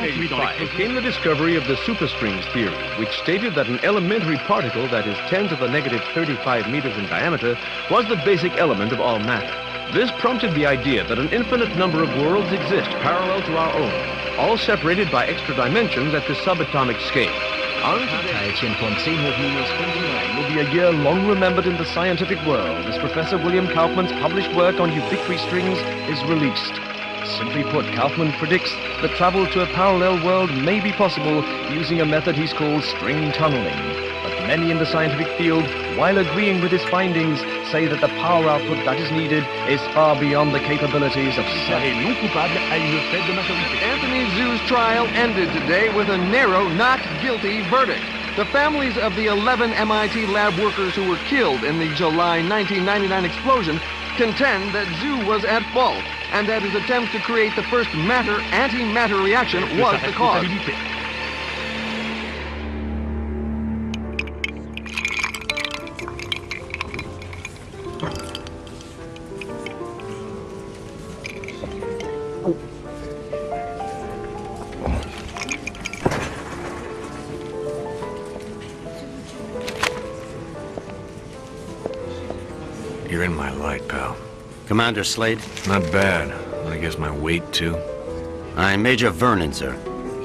1985 came the discovery of the superstrings theory, which stated that an elementary particle that is 10 to the negative 35 meters in diameter was the basic element of all matter. This prompted the idea that an infinite number of worlds exist parallel to our own, all separated by extra dimensions at the subatomic scale. Will be a year long remembered in the scientific world as Professor William Kaufman's published work on ubiquitary strings is released. Simply put, Kaufman predicts that travel to a parallel world may be possible using a method he's called string tunneling. But many in the scientific field, while agreeing with his findings, say that the power output that is needed is far beyond the capabilities of science. Anthony Zhu's trial ended today with a narrow not guilty verdict. The families of the 11 MIT lab workers who were killed in the July 1999 explosion contend that Zhu was at fault and that his attempt to create the first matter-antimatter reaction was the cause. You're in my light, pal. Commander Slade? Not bad. I guess my weight, too. I'm Major Vernon, sir.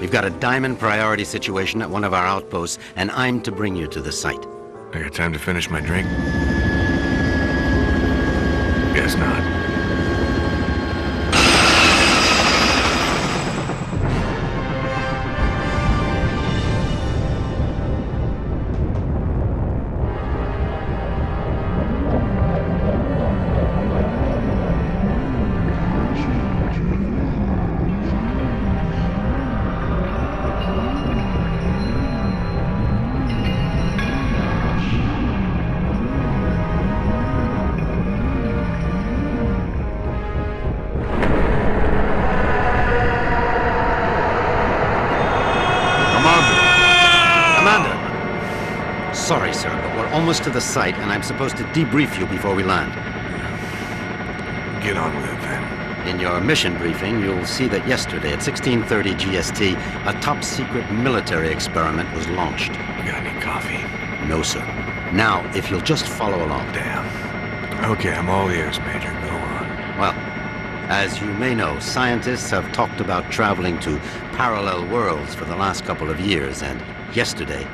We've got a diamond priority situation at one of our outposts, and I'm to bring you to the site. I got time to finish my drink? Guess not. Sorry, sir, but we're almost to the site, and I'm supposed to debrief you before we land. Get on with it, then. In your mission briefing, you'll see that yesterday at 16:30 GST, a top-secret military experiment was launched. You got any coffee? No, sir. Now, if you'll just follow along. Damn. Okay, I'm all ears, Major. Go on. Well, as you may know, scientists have talked about traveling to parallel worlds for the last couple of years, and yesterday,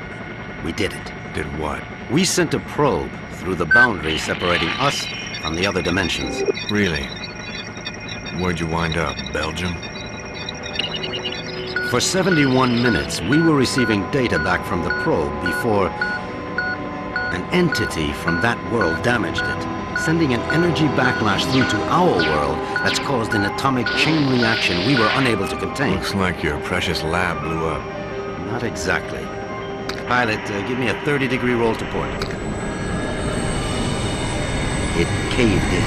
we did it. Did what? We sent a probe through the boundary separating us from the other dimensions. Really? Where'd you wind up? Belgium? For 71 minutes, we were receiving data back from the probe before an entity from that world damaged it, sending an energy backlash through to our world that's caused an atomic chain reaction we were unable to contain. Looks like your precious lab blew up. Not exactly. Pilot, give me a 30-degree roll to port. It caved in.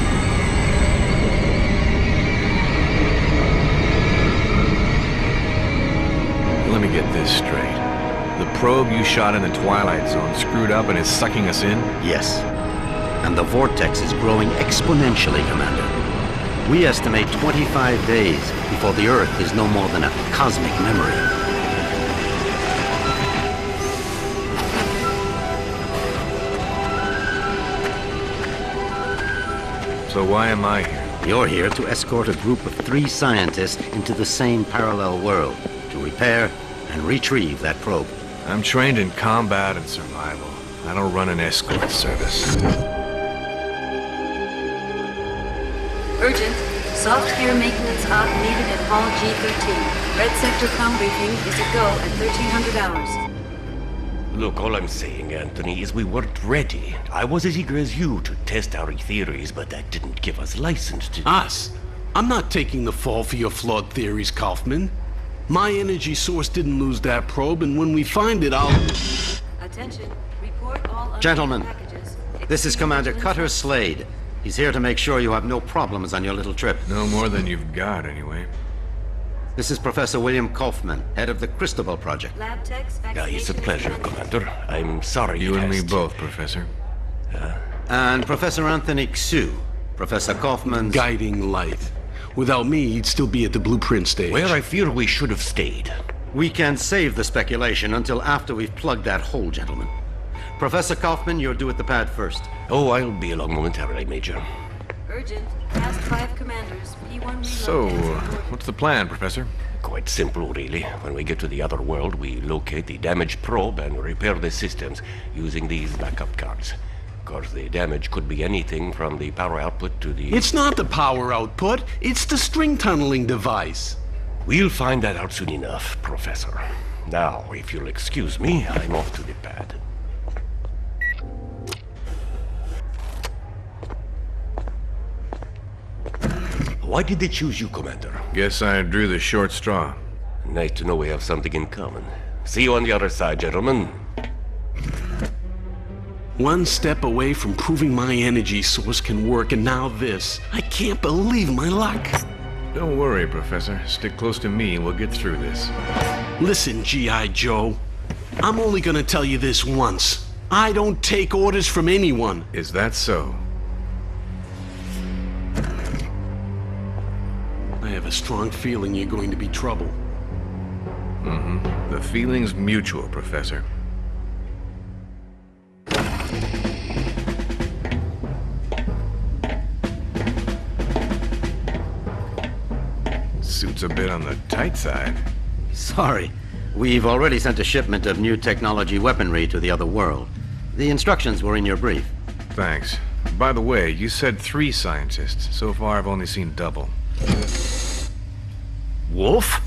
Let me get this straight. The probe you shot in the Twilight Zone screwed up and is sucking us in? Yes. And the vortex is growing exponentially, Commander. We estimate 25 days before the Earth is no more than a cosmic memory. So why am I here? You're here to escort a group of 3 scientists into the same parallel world to repair and retrieve that probe. I'm trained in combat and survival. I don't run an escort service. Urgent. Soft gear maintenance op needed at Hall G13. Red sector com briefing is a go at 1300 hours. Look, all I'm saying, Anthony, is we weren't ready. I was as eager as you to test our theories, but that didn't give us license to... Us? I'm not taking the fall for your flawed theories, Kaufman. My energy source didn't lose that probe, and when we find it, I'll... Attention. Report all Gentlemen, packages. this is Commander Cutter Slade. He's here to make sure you have no problems on your little trip. No more than you've got, anyway. This is Professor William Kaufman, head of the Cristobal Project. Lab techs, It's a pleasure, Commander. I'm sorry You and me asked. both, Professor. And Professor Anthony Xu, Professor Kaufman's... Guiding light. Without me, he'd still be at the blueprint stage. Where I fear we should have stayed. We can't save the speculation until after we've plugged that hole, gentlemen. Professor Kaufman, you're due at the pad first. Oh, I'll be along momentarily, Major. Urgent. Past 5 commanders. P1 reload. So, what's the plan, Professor? Quite simple, really. When we get to the other world, we locate the damaged probe and repair the systems using these backup cards. Of course, the damage could be anything from the power output to the... It's not the power output, it's the string tunneling device. We'll find that out soon enough, Professor. Now, if you'll excuse me, I'm off to the pad. Why did they choose you, Commander? Guess I drew the short straw. Nice to know we have something in common. See you on the other side, gentlemen. One step away from proving my energy source can work, and now this. I can't believe my luck. Don't worry, Professor. Stick close to me and we'll get through this. Listen, G.I. Joe. I'm only gonna tell you this once. I don't take orders from anyone. Is that so? I have a strong feeling you're going to be trouble. The feeling's mutual, Professor. Suit's a bit on the tight side. Sorry. We've already sent a shipment of new technology weaponry to the other world. The instructions were in your brief. Thanks. By the way, you said 3 scientists. So far, I've only seen double. Wolf?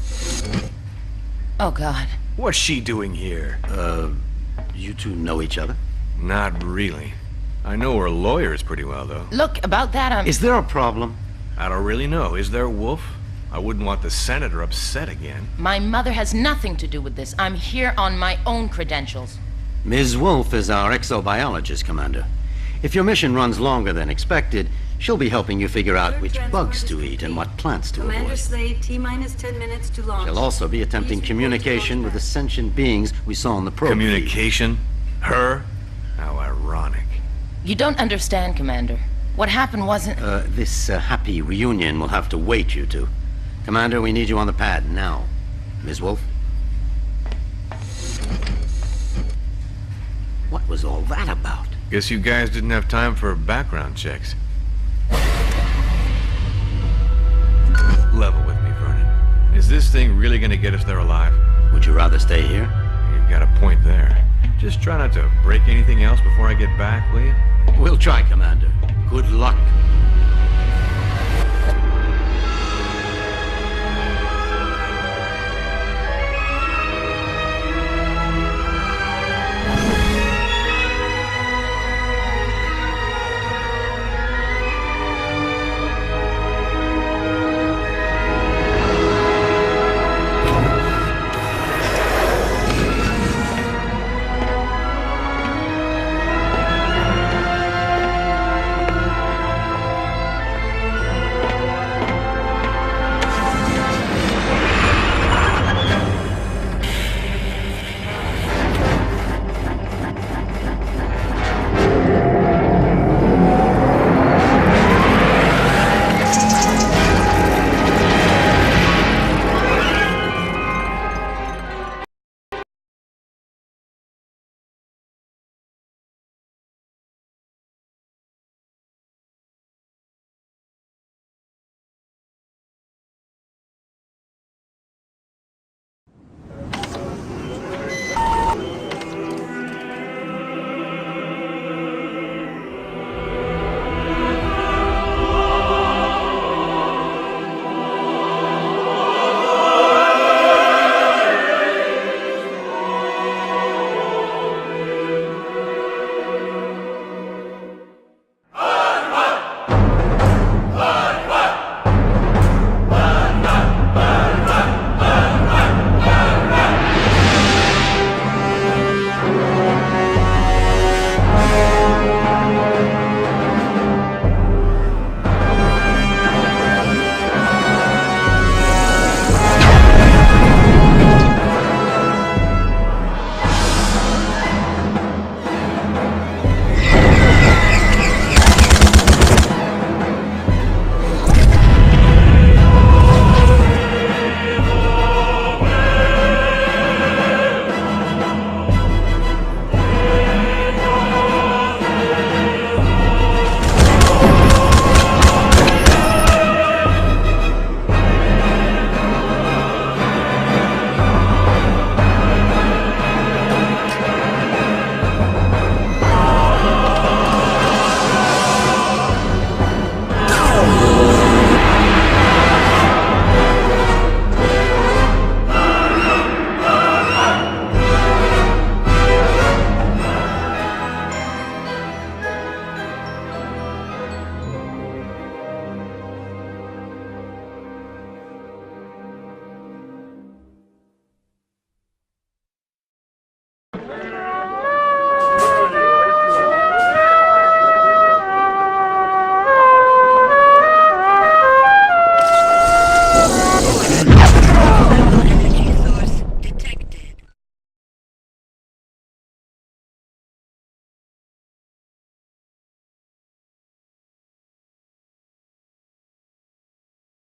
Oh, God. What's she doing here? You two know each other? Not really. I know her lawyers pretty well, though. Look, about that, Is there a problem? I don't really know. Is there, Wolf? I wouldn't want the senator upset again. My mother has nothing to do with this. I'm here on my own credentials. Ms. Wolf is our exobiologist, Commander. If your mission runs longer than expected, she'll be helping you figure out which bugs to eat and what plants to Commander avoid. Slade, T-minus 10 minutes to launch. She'll also be attempting Please report to communication with launch the sentient beings we saw on the probe. Communication? Her? How ironic. You don't understand, Commander. What happened wasn't... This happy reunion will have to wait, you two. Commander, we need you on the pad now. Ms. Wolf? What was all that about? Guess you guys didn't have time for background checks. Level with me, Vernon. Is this thing really gonna get us there alive? Would you rather stay here? You've got a point there. Just try not to break anything else before I get back, will you? We'll try, Commander. Good luck.